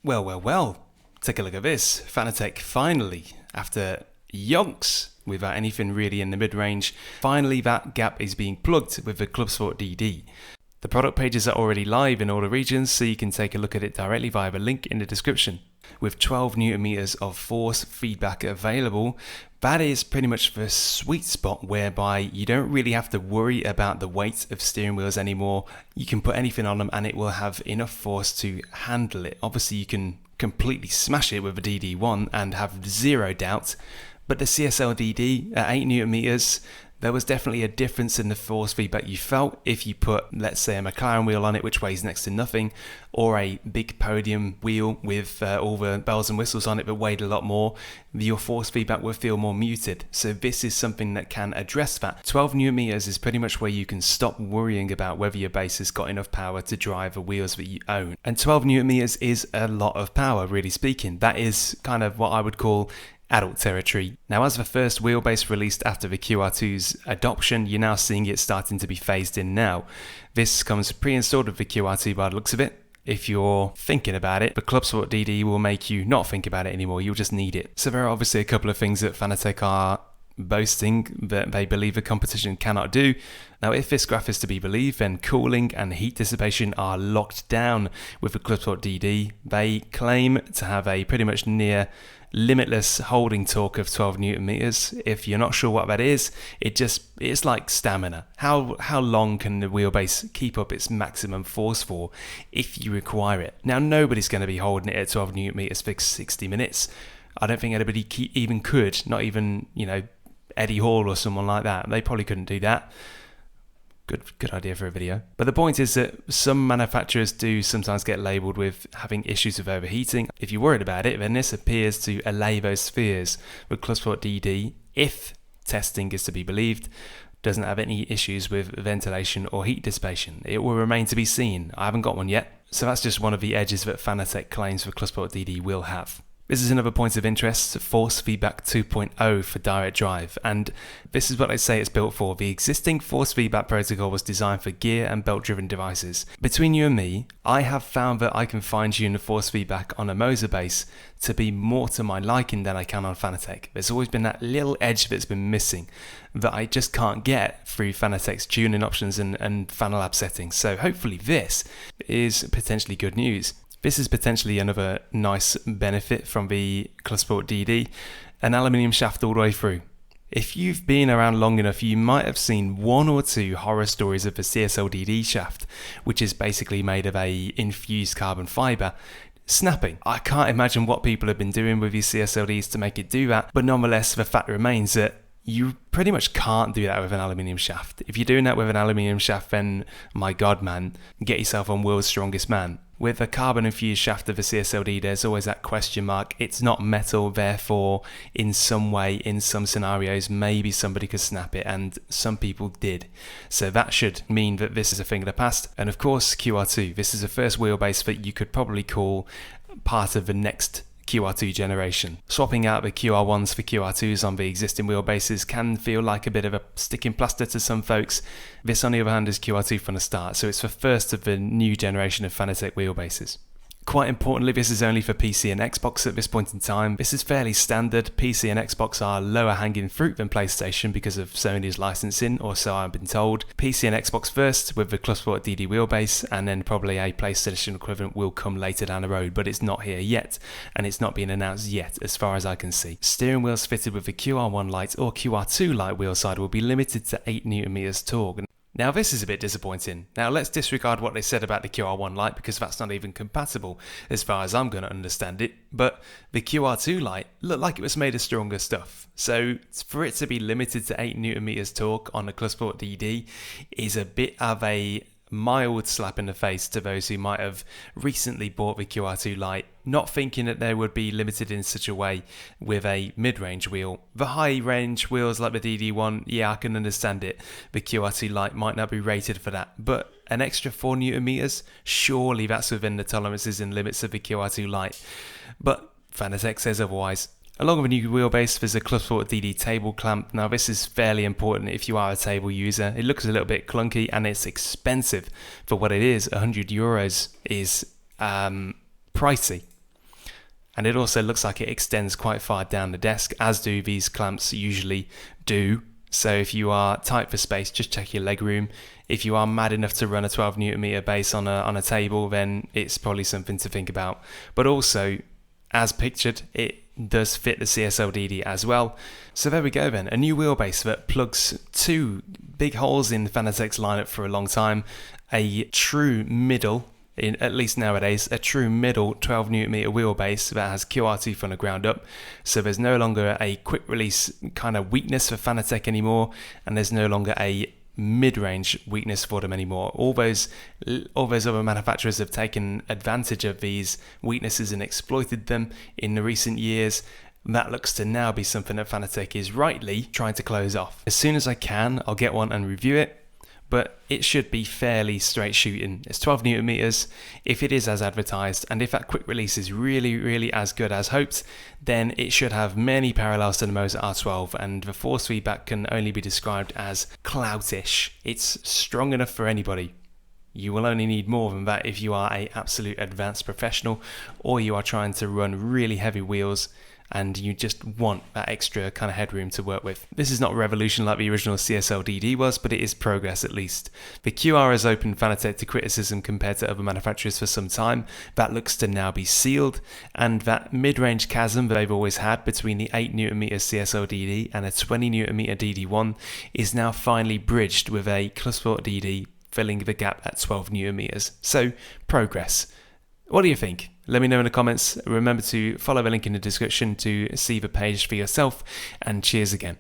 Well, take a look at this. Fanatec finally, after yonks without anything really in the mid-range, finally that gap is being plugged with the CLUBSPORT DD. The product pages are already live in all the regions, so you can take a look at it directly via the link in the description. With 12 Newton meters of force feedback available, that is pretty much the sweet spot whereby you don't really have to worry about the weight of steering wheels anymore. You can put anything on them and it will have enough force to handle it. Obviously you can completely smash it with a DD1 and have zero doubt, but the CSL DD at 8 Newton meters, there was definitely a difference in the force feedback you felt if you put, let's say, a McLaren wheel on it, which weighs next to nothing, or a big podium wheel with all the bells and whistles on it that weighed a lot more. Your force feedback will feel more muted. So this is something that can address that. 12 Newton meters is pretty much where you can stop worrying about whether your base has got enough power to drive the wheels that you own. And 12 Newton meters is a lot of power, really speaking. That is kind of what I would call adult territory. Now, as the first wheelbase released after the QR2's adoption, you're now seeing it starting to be phased in now. This comes pre-installed with the QR2 by the looks of it. If you're thinking about it, the CLUBSPORT DD will make you not think about it anymore. You'll just need it. So there are obviously a couple of things that Fanatec are boasting that they believe the competition cannot do. Now, if this graph is to be believed, then cooling and heat dissipation are locked down with the CLUBSPORT DD. They claim to have a pretty much near limitless holding torque of 12 Newton meters. If you're not sure what that is, it's like stamina. How long can the wheelbase keep up its maximum force for if you require it? Now, nobody's going to be holding it at 12 Newton meters for 60 minutes. I don't think anybody even could, not even, Eddie Hall or someone like that. They probably couldn't do that. Good idea for a video. But the point is that some manufacturers do sometimes get labelled with having issues with overheating. If you're worried about it, then this appears to allay those fears. With CLUBSPORT DD, if testing is to be believed, doesn't have any issues with ventilation or heat dissipation. It will remain to be seen. I haven't got one yet. So that's just one of the edges that Fanatec claims the CLUBSPORT DD will have. This is another point of interest, Force Feedback 2.0 for direct drive, and this is what they say it's built for. The existing Force Feedback protocol was designed for gear and belt-driven devices. Between you and me, I have found that I can fine-tune the Force Feedback on a Moser base to be more to my liking than I can on Fanatec. There's always been that little edge that's been missing that I just can't get through Fanatec's tuning options and Fanalab settings, so hopefully this is potentially good news. This is potentially another nice benefit from the CLUBSPORT DD, an aluminium shaft all the way through. If you've been around long enough, you might have seen one or two horror stories of the CSL DD shaft, which is basically made of a infused carbon fibre, snapping. I can't imagine what people have been doing with these CSLDs to make it do that, but nonetheless the fact remains that you pretty much can't do that with an aluminium shaft. If you're doing that with an aluminium shaft, then my god man, get yourself on World's Strongest Man. With a carbon infused shaft of a CSLD, there's always that question mark. It's not metal, therefore in some way, in some scenarios, maybe somebody could snap it, and some people did. So that should mean that this is a thing of the past. And of course, QR2. This is the first wheelbase that you could probably call part of the next QR2 generation. Swapping out the QR1s for QR2s on the existing wheelbases can feel like a bit of a sticking plaster to some folks. This, on the other hand, is QR2 from the start, so it's the first of the new generation of Fanatec wheelbases. Quite importantly, this is only for PC and Xbox at this point in time. This is fairly standard. PC and Xbox are lower hanging fruit than PlayStation because of Sony's licensing, or so I've been told. PC and Xbox first with the CLUBSPORT DD wheelbase, and then probably a PlayStation equivalent will come later down the road, but it's not here yet, and it's not been announced yet as far as I can see. Steering wheels fitted with the QR1 light or QR2 light wheel side will be limited to 8 Newton meters torque. Now this is a bit disappointing. Now let's disregard what they said about the QR1 light because that's not even compatible as far as I'm going to understand it, but the QR2 light looked like it was made of stronger stuff. So for it to be limited to 8 Newton meters torque on the CLUBSPORT DD is a bit of a mild slap in the face to those who might have recently bought the QR2 light, not thinking that they would be limited in such a way with a mid-range wheel. The high-range wheels like the DD1, yeah, I can understand it. The QR2 light might not be rated for that, but an extra 4 Newton meters, surely that's within the tolerances and limits of the QR2 light. But Fanatec says otherwise. Along with a new wheelbase, there's a CLUBSPORT DD table clamp. Now this is fairly important if you are a table user. It looks a little bit clunky and it's expensive for what it is. €100 is pricey. and it also looks like it extends quite far down the desk, as do these clamps usually do. So if you are tight for space, just check your leg room. If you are mad enough to run a 12 Newton meter base on a table, then it's probably something to think about. But also, as pictured, it does fit the CSLDD as well. So there we go then, a new wheelbase that plugs two big holes in Fanatec's lineup for a long time. A true middle, at least nowadays, a true middle 12 Newton meter wheelbase that has QRT from the ground up. So there's no longer a quick release kind of weakness for Fanatec anymore, and there's no longer a mid-range weakness for them anymore. All those other manufacturers have taken advantage of these weaknesses and exploited them in the recent years. That looks to now be something that Fanatec is rightly trying to close off. As soon as I can, I'll get one and review it, but it should be fairly straight shooting. It's 12 Newton meters. If it is as advertised, and if that quick release is really as good as hoped, then it should have many parallels to the Moser R12, and the force feedback can only be described as cloutish. It's strong enough for anybody. You will only need more than that if you are an absolute advanced professional, or you are trying to run really heavy wheels and you just want that extra kind of headroom to work with. This is not revolution like the original CSLDD was, but it is progress at least. The QR has opened Fanatec to criticism compared to other manufacturers for some time. That looks to now be sealed, and that mid-range chasm that they've always had between the 8 Nm CSLDD and a 20 Nm DD1 is now finally bridged with a CLUBSPORT DD filling the gap at 12 Nm. So, progress. What do you think? Let me know in the comments. Remember to follow the link in the description to see the page for yourself, and cheers again.